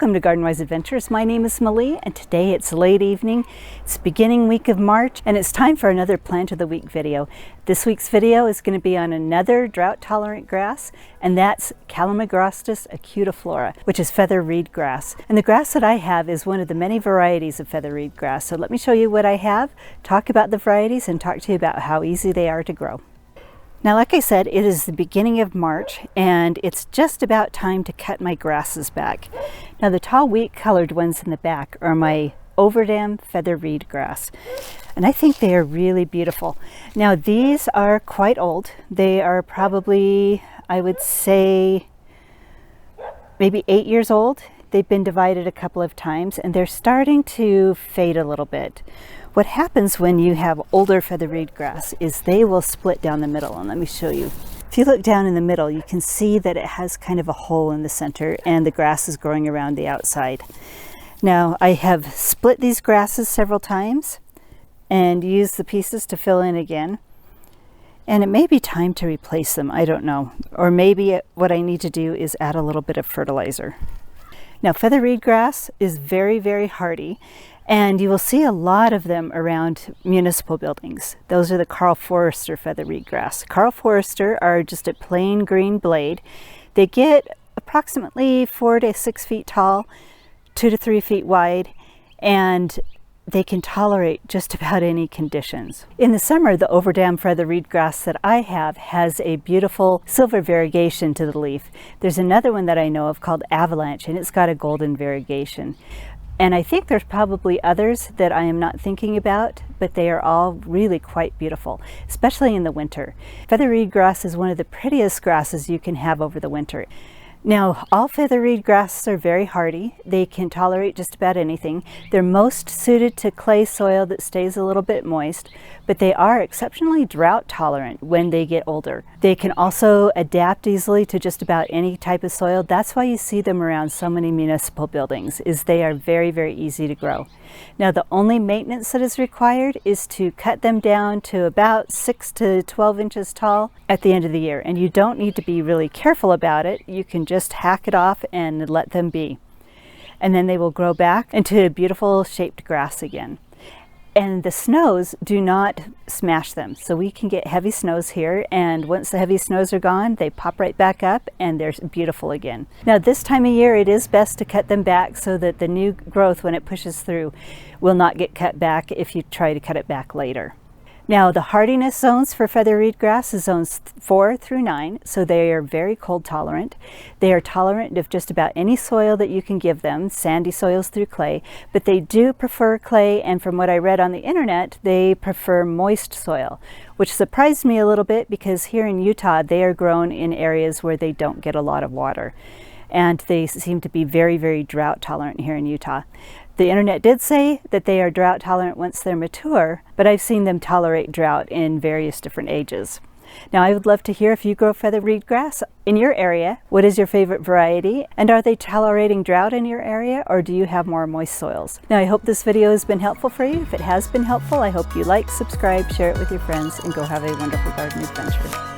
Welcome to Garden Wise Adventures. My name is Malie, and today it's late evening. It's beginning week of March, and it's time for another Plant of the Week video. This week's video is going to be on another drought-tolerant grass, and that's Calamagrostis acutiflora, which is feather reed grass. And the grass that I have is one of the many varieties of feather reed grass. So let me show you what I have, talk about the varieties, and talk to you about how easy they are to grow. Now, like I said, it is the beginning of March, and it's just about time to cut my grasses back. Now, the tall wheat colored ones in the back are my overdam feather reed grass, and I think they are really beautiful. Now, these are quite old. They are probably, I would say, maybe 8 years old. They've been divided a couple of times, and they're starting to fade a little bit. What happens when you have older feather reed grass is they will split down the middle, and let me show you. If you look down in the middle, you can see that it has kind of a hole in the center and the grass is growing around the outside. Now, I have split these grasses several times and used the pieces to fill in again. And it may be time to replace them, I don't know. Or maybe what I need to do is add a little bit of fertilizer. Now, feather reed grass is very, very hardy. And you will see a lot of them around municipal buildings. Those are the Karl Forester feather reed grass. Karl Forester are just a plain green blade. They get approximately 4 to 6 feet tall, 2 to 3 feet wide, and they can tolerate just about any conditions. In the summer, the overdam feather reed grass that I have has a beautiful silver variegation to the leaf. There's another one that I know of called Avalanche, and it's got a golden variegation. And I think there's probably others that I am not thinking about, but they are all really quite beautiful, especially in the winter. Feather reed grass is one of the prettiest grasses you can have over the winter. Now, all feather reed grasses are very hardy. They can tolerate just about anything. They're most suited to clay soil that stays a little bit moist, but they are exceptionally drought tolerant when they get older. They can also adapt easily to just about any type of soil. That's why you see them around so many municipal buildings, is they are very, very easy to grow. Now, the only maintenance that is required is to cut them down to about 6 to 12 inches tall at the end of the year. And you don't need to be really careful about it. You can just hack it off and let them be. And then they will grow back into a beautiful shaped grass again. And the snows do not smash them. So we can get heavy snows here, and once the heavy snows are gone, they pop right back up and they're beautiful again. Now, this time of year, it is best to cut them back so that the new growth, when it pushes through, will not get cut back if you try to cut it back later. Now, the hardiness zones for feather reed grass is zones 4 through 9, so they are very cold tolerant. They are tolerant of just about any soil that you can give them, sandy soils through clay, but they do prefer clay, and from what I read on the internet, they prefer moist soil, which surprised me a little bit because here in Utah, they are grown in areas where they don't get a lot of water. And they seem to be very, very drought tolerant here in Utah. The internet did say that they are drought tolerant once they're mature, but I've seen them tolerate drought in various different ages. Now, I would love to hear if you grow feather reed grass in your area. What is your favorite variety? And are they tolerating drought in your area, or do you have more moist soils? Now, I hope this video has been helpful for you. If it has been helpful, I hope you like, subscribe, share it with your friends, and go have a wonderful garden adventure.